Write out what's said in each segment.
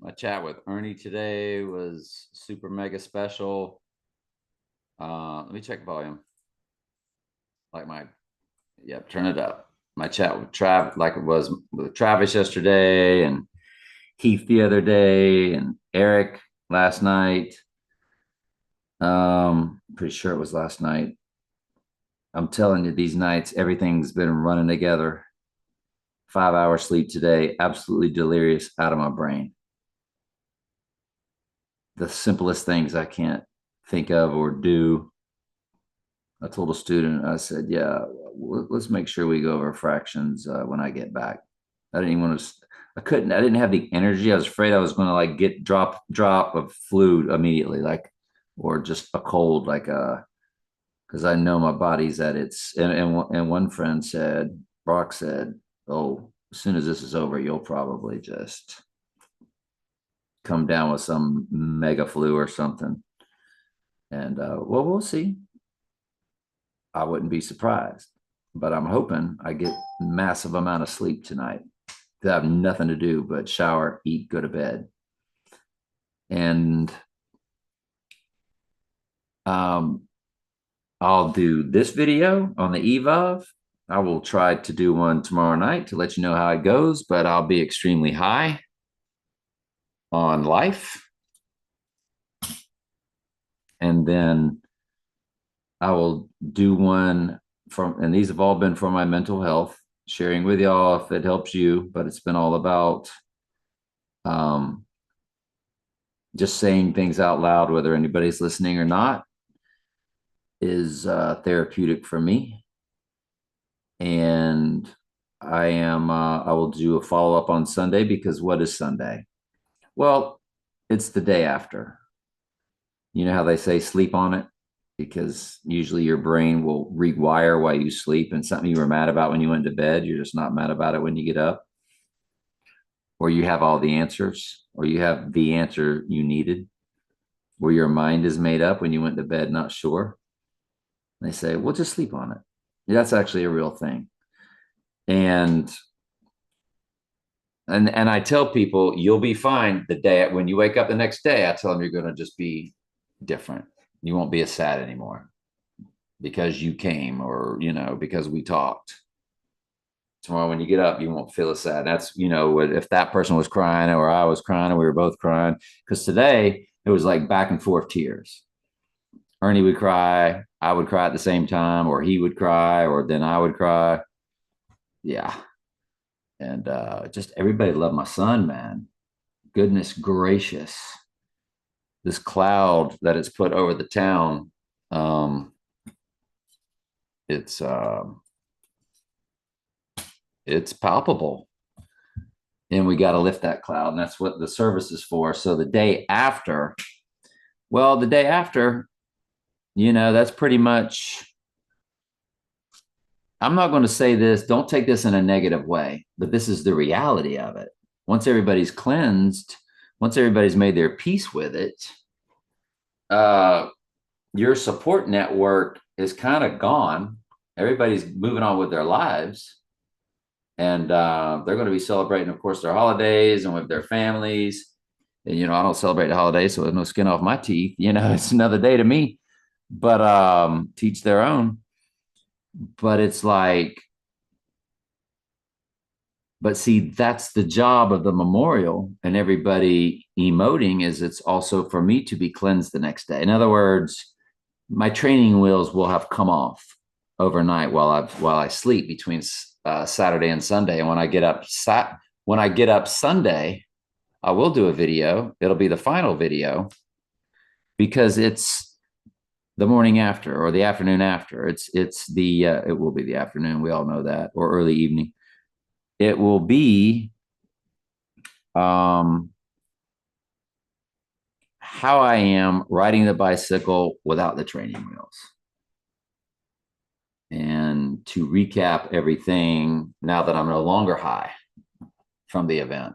My chat with Ernie today was super mega special. Let me check volume. Yep, turn it up. My chat with Trav, like it was with Travis yesterday, and Keith the other day, and Eric last night. Pretty sure it was last night. I'm telling you, these nights, everything's been running together. 5 hours sleep today, absolutely delirious out of my brain. The simplest things I can't think of or do. I told a student, I said, yeah, let's make sure we go over fractions when I get back. I didn't even want to, I didn't have the energy. I was afraid I was going to like get drop of flu immediately, like, or just a cold, because I know my body's at its, and one friend said, Brock said, oh, as soon as this is over, you'll probably just come down with some mega flu or something. And well, we'll see. I wouldn't be surprised, but I'm hoping I get massive amount of sleep tonight. I have nothing to do but shower, eat, go to bed. And um, I'll do this video on the eve of. I will try to do one tomorrow night to let you know how it goes, but I'll be extremely high on life. And then I will do one from, and these have all been for my mental health, sharing with y'all if it helps you, but it's been all about um, just saying things out loud, whether anybody's listening or not, is therapeutic for me. And I will do a follow up on Sunday because what is Sunday? Well, it's the day after. You know how they say sleep on it? Because usually your brain will rewire while you sleep, and something you were mad about when you went to bed, you're just not mad about it when you get up, or you have all the answers, or you have the answer you needed, where your mind is made up when you went to bed not sure. They say, well, just sleep on it. That's actually a real thing. And and I tell people you'll be fine the day when you wake up the next day. I tell them you're going to just be different. You won't be as sad anymore because you came, or because we talked. Tomorrow when you get up, you won't feel as sad. That's if that person was crying or I was crying or we were both crying, because today it was like back and forth tears. Ernie would cry, I would cry at the same time, or he would cry, or then I would cry. Yeah. And just everybody loved my son, man. Goodness gracious. This cloud that it's put over the town, um, it's it's palpable. And we got to lift that cloud. And that's what the service is for. So the day after, well, the day after, that's pretty much, I'm not going to say this, don't take this in a negative way, but this is the reality of it. Once everybody's cleansed, once everybody's made their peace with it, uh, your support network is kind of gone. Everybody's moving on with their lives. And they're going to be celebrating, of course, their holidays and with their families. And, I don't celebrate the holidays, so there's no skin off my teeth. It's another day to me, but teach their own. But it's like, but see, that's the job of the memorial and everybody emoting is it's also for me to be cleansed the next day. In other words, my training wheels will have come off overnight while I sleep between Saturday and Sunday. And when I get up Sunday, I will do a video. It'll be the final video because it's the morning after or the afternoon after. It will be the afternoon. We all know that, or early evening. It will be how I am riding the bicycle without the training wheels. And to recap everything now that I'm no longer high from the event.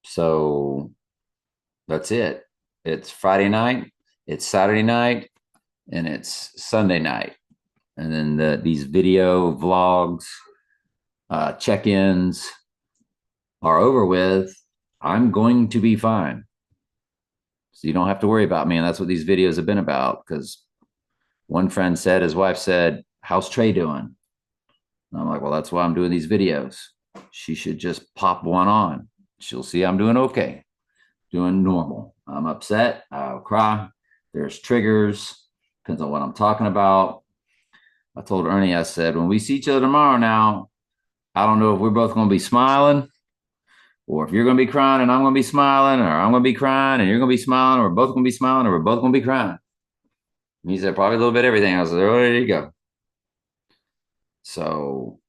So that's it. It's Friday night, it's Saturday night, and it's Sunday night. And then these video vlogs, check-ins, are over with, I'm going to be fine. So you don't have to worry about me. And that's what these videos have been about. Because one friend said, his wife said, how's Trey doing? And I'm like, well, that's why I'm doing these videos. She should just pop one on. She'll see I'm doing okay, doing normal. I'm upset. I'll cry. There's triggers. Depends on what I'm talking about. I told Ernie, I said, when we see each other tomorrow now, I don't know if we're both going to be smiling or if you're going to be crying and I'm going to be smiling, or I'm going to be crying and you're going to be smiling, or we're both going to be smiling, or we're both going to be crying. And he said, probably a little bit of everything. I said, oh, there you go. So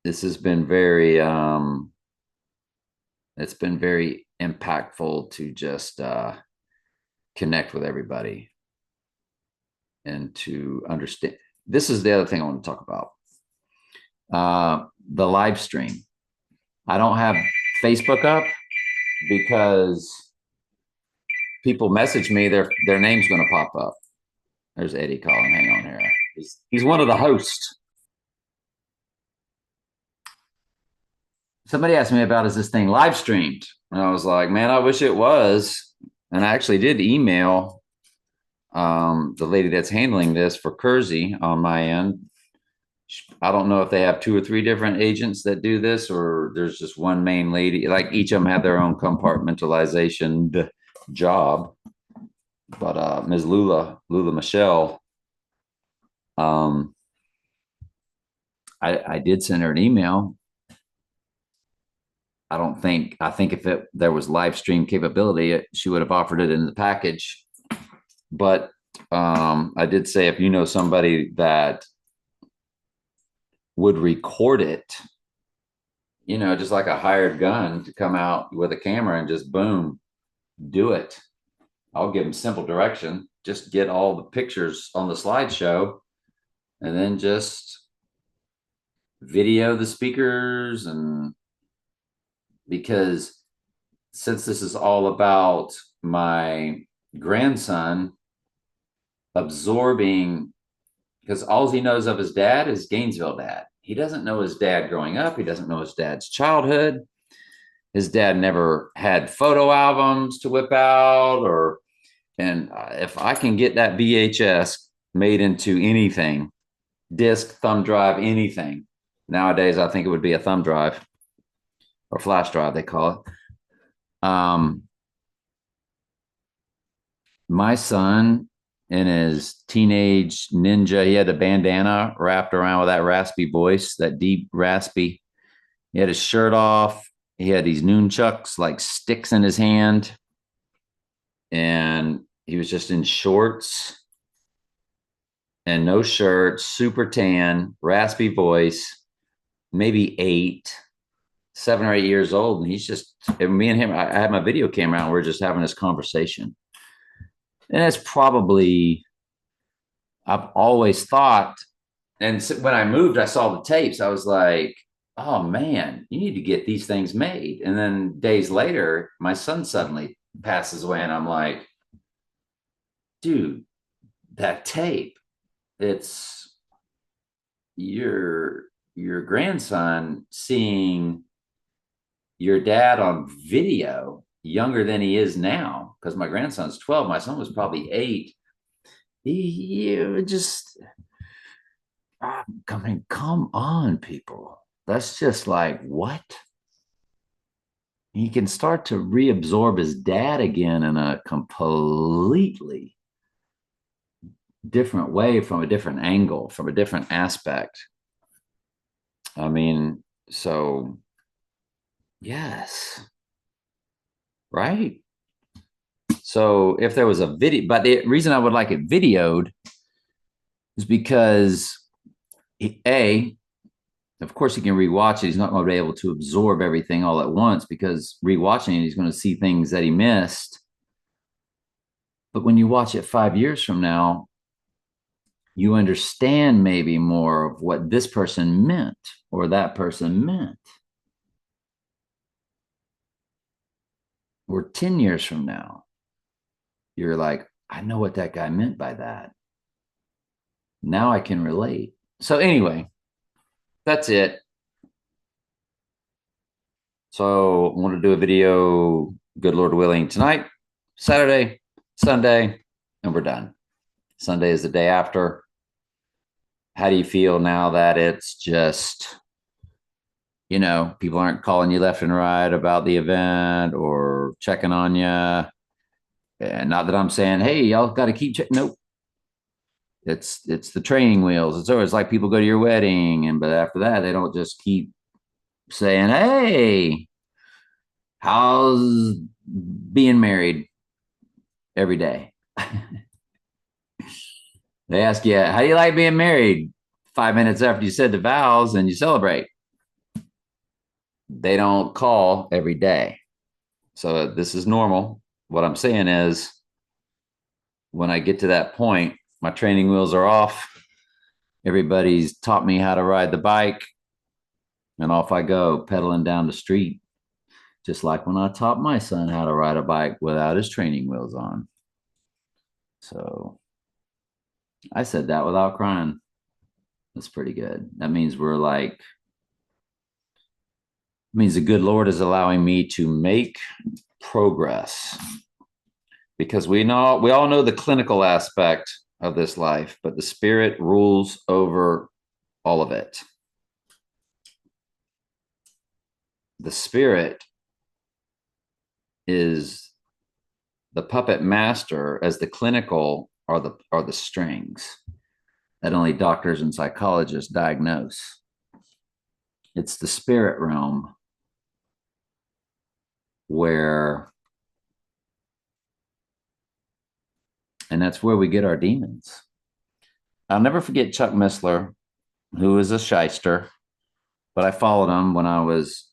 this has been it's been very impactful to just connect with everybody and to understand. This is the other thing I want to talk about. The live stream. I don't have Facebook up because people message me, their name's going to pop up. There's Eddie calling. Hang on here. He's one of the hosts. Somebody asked me about, is this thing live streamed? And I was like, man, I wish it was. And I actually did email the lady that's handling this for Kersey on my end. I don't know if they have 2 or 3 different agents that do this, or there's just one main lady. Like each of them have their own compartmentalization job. But Ms. Lula Michelle, I did send her an email. I think if there was live stream capability, she would have offered it in the package. But I did say, if you know somebody that would record it, just like a hired gun to come out with a camera and just boom, do it. I'll give them simple direction. Just get all the pictures on the slideshow and then just video the speakers. And because since this is all about my grandson absorbing, because all he knows of his dad is Gainesville dad. He doesn't know his dad growing up. He doesn't know his dad's childhood. His dad never had photo albums to whip out, and if I can get that VHS made into anything, disc, thumb drive, anything. Nowadays, I think it would be a thumb drive or flash drive, they call it. My son in his teenage ninja, he had a bandana wrapped around with that raspy voice, that deep raspy. He had his shirt off. He had these nunchucks, like sticks in his hand. And he was just in shorts and no shirt, super tan, raspy voice, maybe 7 or 8 years old. And he's just, and me and him, I had my video camera out and we're just having this conversation. And it's probably, I've always thought, and when I moved, I saw the tapes. I was like, oh man, you need to get these things made. And then days later, my son suddenly passes away. And I'm like, dude, that tape, it's your grandson seeing your dad on video younger than he is now, because my grandson's 12, my son was probably 8. He just, I mean, come on, people. That's just like, what? He can start to reabsorb his dad again in a completely different way, from a different angle, from a different aspect. I mean, so yes, right? So if there was a video, but the reason I would like it videoed is because of course, he can rewatch it. He's not going to be able to absorb everything all at once, because rewatching it, he's going to see things that he missed. But when you watch it 5 years from now, you understand maybe more of what this person meant or that person meant. Or 10 years from now, you're like, I know what that guy meant by that. Now I can relate. So anyway, that's it. So I want to do a video, good Lord willing, tonight, Saturday, Sunday, and we're done. Sunday is the day after. How do you feel now that it's just, people aren't calling you left and right about the event or checking on you? And not that I'm saying, hey, y'all got to keep checking. Nope. It's the training wheels. It's always like people go to your wedding, but after that, they don't just keep saying, hey, how's being married every day? They ask you, how do you like being married? 5 minutes after you said the vows and you celebrate. They don't call every day. So this is normal. What I'm saying is, when I get to that point, my training wheels are off. Everybody's taught me how to ride the bike, and off I go pedaling down the street, just like when I taught my son how to ride a bike without his training wheels on. So I said that without crying. That's pretty good. That means the good Lord is allowing me to make progress, because we all know the clinical aspect of this life, but the spirit rules over all of it. The spirit is the puppet master, as the clinical are the strings that only doctors and psychologists diagnose. It's the spirit realm and that's where we get our demons. I'll never forget Chuck Missler, who is a shyster, but I followed him when I was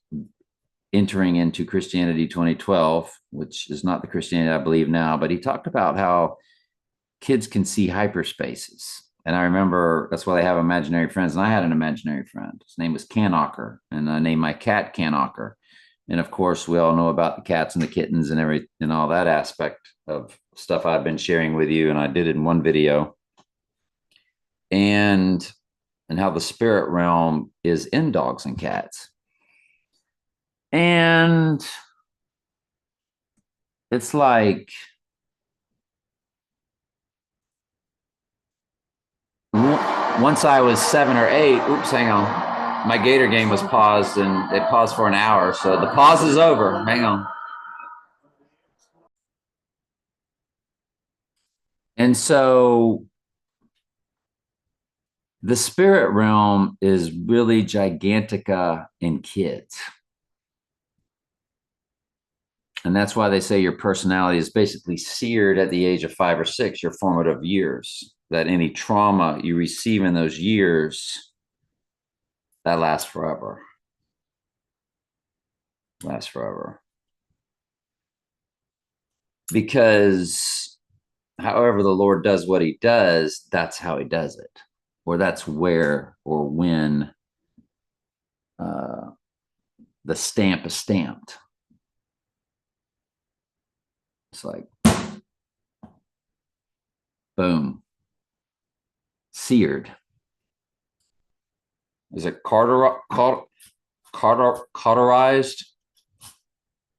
entering into Christianity 2012, which is not the Christianity I believe now, but he talked about how kids can see hyperspaces. And I remember that's why they have imaginary friends. And I had an imaginary friend. His name was Canocker, and I named my cat Canocker. And of course, we all know about the cats and the kittens and all that aspect of stuff I've been sharing with you. And I did it in one video. And how the spirit realm is in dogs and cats. And it's like, once I was 7 or 8, oops, hang on. My Gator game was paused, and it paused for an hour. So the pause is over. Hang on. And so the spirit realm is really gigantica in kids. And that's why they say your personality is basically seared at the age of 5 or 6, your formative years, that any trauma you receive in those years, that lasts forever. Lasts forever. Because however the Lord does what he does, that's how he does it. Or that's where or when the stamp is stamped. It's like, boom, seared. Is it cauterized?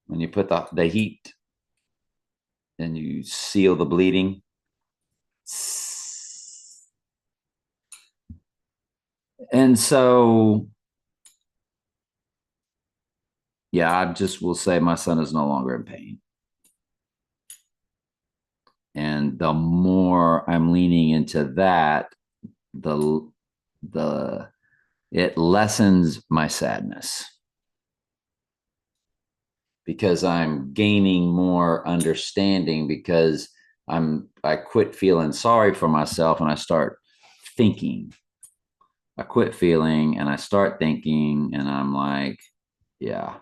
When you put the heat and you seal the bleeding. And so, yeah, I just will say my son is no longer in pain. And the more I'm leaning into that, it lessens my sadness, because I'm gaining more understanding, because I quit feeling sorry for myself and I start thinking. I quit feeling and I start thinking, and I'm like, yeah.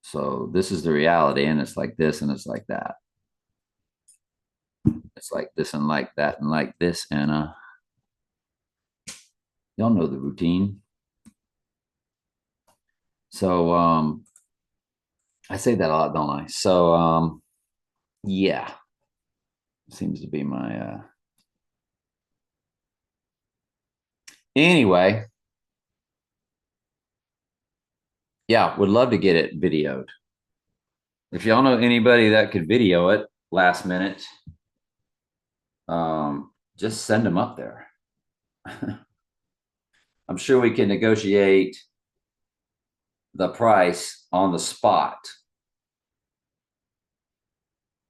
So this is the reality, and it's like this and it's like that. It's like this and like that and like this, and y'all know the routine. So I say that a lot, don't I? So yeah, seems to be my anyway. Yeah, would love to get it videoed. If y'all know anybody that could video it last minute, just send them up there. I'm sure we can negotiate the price on the spot.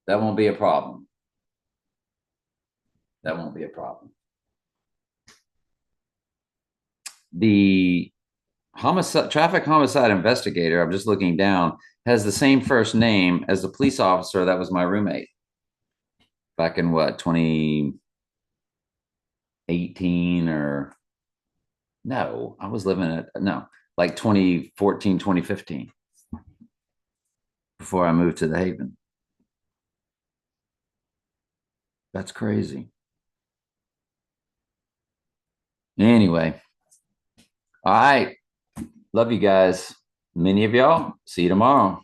That won't be a problem. That won't be a problem. The traffic homicide investigator, I'm just looking down, has the same first name as the police officer that was my roommate back in what, 2018 or no, I was living at no, like 2014, 2015 before I moved to the Haven. That's crazy. Anyway, all right. Love you guys. Many of y'all. See you tomorrow.